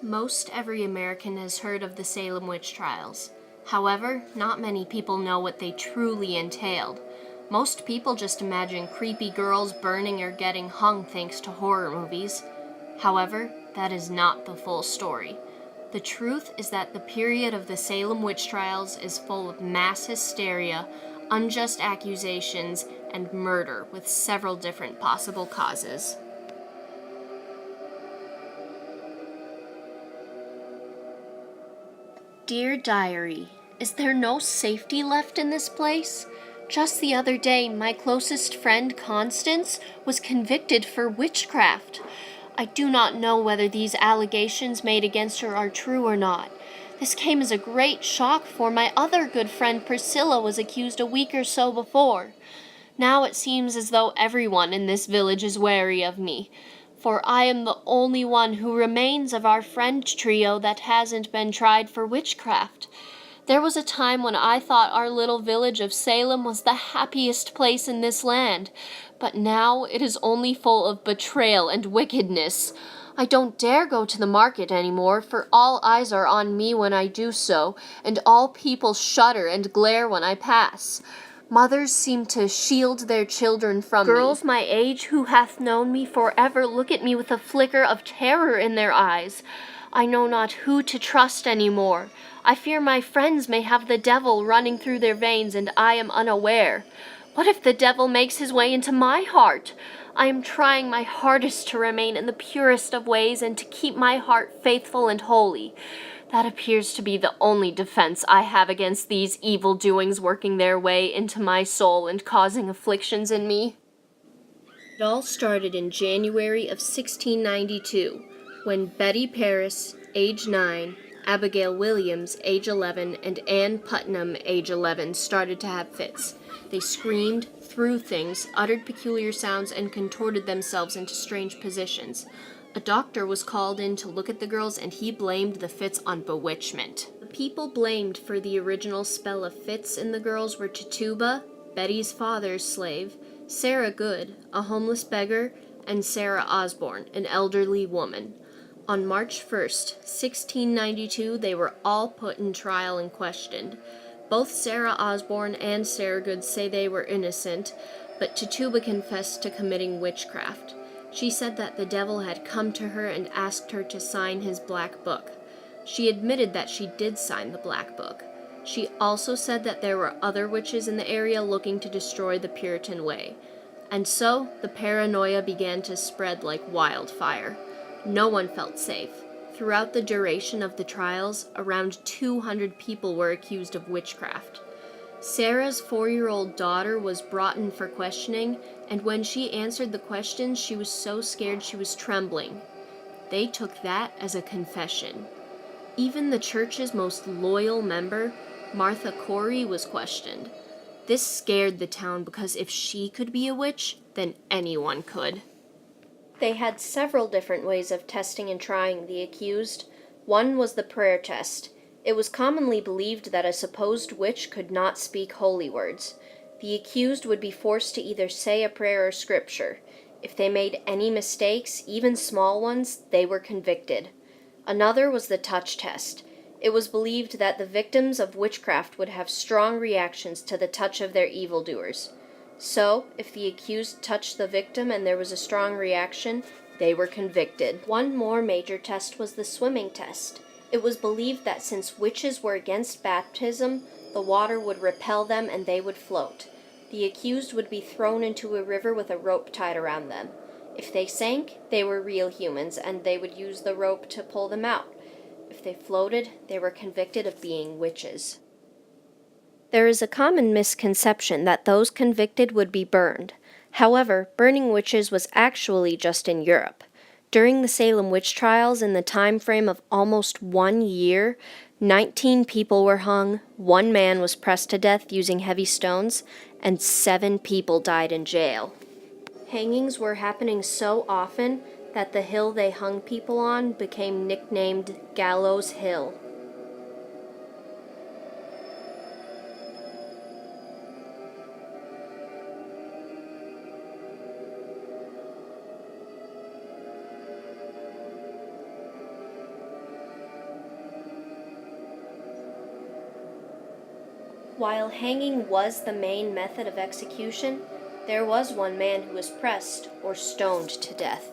Most every American has heard of the Salem witch trials. However, not many people know what they truly entailed. Most people just imagine creepy girls burning or getting hung thanks to horror movies. However, that is not the full story. The truth is that the period of the Salem witch trials is full of mass hysteria, unjust accusations, and murder with several different possible causes. Dear Diary, is there no safety left in this place? Just the other day, my closest friend, Constance, was convicted for witchcraft. I do not know whether these allegations made against her are true or not. This came as a great shock, for my other good friend Priscilla was accused a week or so before. Now it seems as though everyone in this village is wary of me, for I am the only one who remains of our friend trio that hasn't been tried for witchcraft. There was a time when I thought our little village of Salem was the happiest place in this land, but now it is only full of betrayal and wickedness. I don't dare go to the market anymore, for all eyes are on me when I do so, and all people shudder and glare when I pass. Mothers seem to shield their children from me. Girls my age who hath known me forever look at me with a flicker of terror in their eyes. I know not who to trust any more. I fear my friends may have the devil running through their veins, and I am unaware. What if the devil makes his way into my heart? I am trying my hardest to remain in the purest of ways and to keep my heart faithful and holy. That appears to be the only defense I have against these evil doings working their way into my soul and causing afflictions in me. It all started in January of 1692, when Betty Paris, age 9, Abigail Williams, age 11, and Ann Putnam, age 11, started to have fits. They screamed, threw things, uttered peculiar sounds, and contorted themselves into strange positions. A doctor was called in to look at the girls, and he blamed the fits on bewitchment. The people blamed for the original spell of fits in the girls were Tituba, Betty's father's slave, Sarah Good, a homeless beggar, and Sarah Osborne, an elderly woman. On March 1st, 1692, they were all put in trial and questioned. Both Sarah Osborne and Sarah Good say they were innocent, but Tituba confessed to committing witchcraft. She said that the devil had come to her and asked her to sign his black book. She admitted that she did sign the black book. She also said that there were other witches in the area looking to destroy the Puritan way. And so, the paranoia began to spread like wildfire. No one felt safe. Throughout the duration of the trials, around 200 people were accused of witchcraft. Sarah's 4-year-old daughter was brought in for questioning, and when she answered the questions, she was so scared she was trembling. They took that as a confession. Even the church's most loyal member, Martha Corey, was questioned. This scared the town because if she could be a witch, then anyone could. They had several different ways of testing and trying the accused. One was the prayer test. It was commonly believed that a supposed witch could not speak holy words. The accused would be forced to either say a prayer or scripture. If they made any mistakes, even small ones, they were convicted. Another was the touch test. It was believed that the victims of witchcraft would have strong reactions to the touch of their evildoers. So, if the accused touched the victim and there was a strong reaction, they were convicted. One more major test was the swimming test. It was believed that since witches were against baptism, the water would repel them and they would float. The accused would be thrown into a river with a rope tied around them. If they sank, they were real humans, and they would use the rope to pull them out. If they floated, they were convicted of being witches. There is a common misconception that those convicted would be burned. However, burning witches was actually just in Europe. During the Salem witch trials, in the time frame of almost 1 year, 19 people were hung, 1 man was pressed to death using heavy stones, and 7 people died in jail. Hangings were happening so often that the hill they hung people on became nicknamed Gallows Hill. While hanging was the main method of execution, there was one man who was pressed or stoned to death.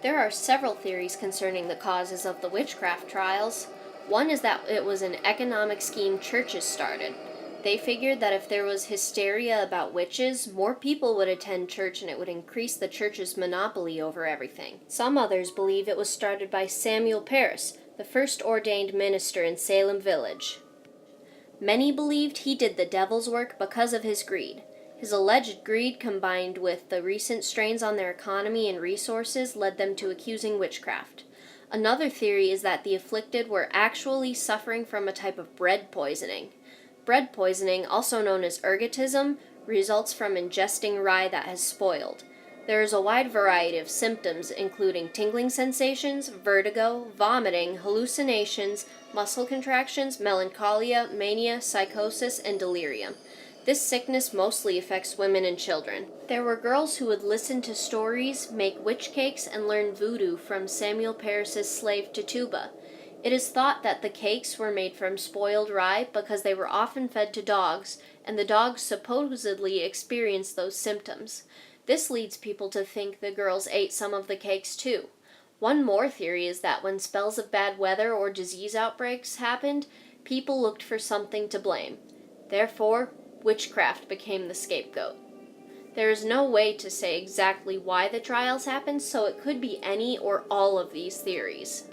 There are several theories concerning the causes of the witchcraft trials. One is that it was an economic scheme churches started. They figured that if there was hysteria about witches, more people would attend church and it would increase the church's monopoly over everything. Some others believe it was started by Samuel Parris, the first ordained minister in Salem village. Many believed he did the devil's work because of his greed. His alleged greed, combined with the recent strains on their economy and resources, led them to accusing witchcraft. Another theory is that the afflicted were actually suffering from a type of bread poisoning. Bread poisoning, also known as ergotism, results from ingesting rye that has spoiled. There is a wide variety of symptoms, including tingling sensations, vertigo, vomiting, hallucinations, muscle contractions, melancholia, mania, psychosis, and delirium. This sickness mostly affects women and children. There were girls who would listen to stories, make witch cakes, and learn voodoo from Samuel Parris's slave Tituba. It is thought that the cakes were made from spoiled rye because they were often fed to dogs, and the dogs supposedly experienced those symptoms. This leads people to think the girls ate some of the cakes too. One more theory is that when spells of bad weather or disease outbreaks happened, people looked for something to blame. Therefore, witchcraft became the scapegoat. There is no way to say exactly why the trials happened, so it could be any or all of these theories.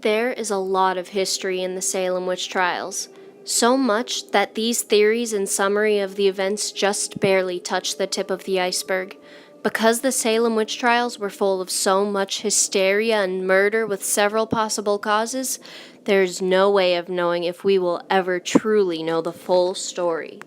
There is a lot of history in the Salem witch trials, so much that these theories and summary of the events just barely touch the tip of the iceberg. Because the Salem witch trials were full of so much hysteria and murder with several possible causes, there is no way of knowing if we will ever truly know the full story.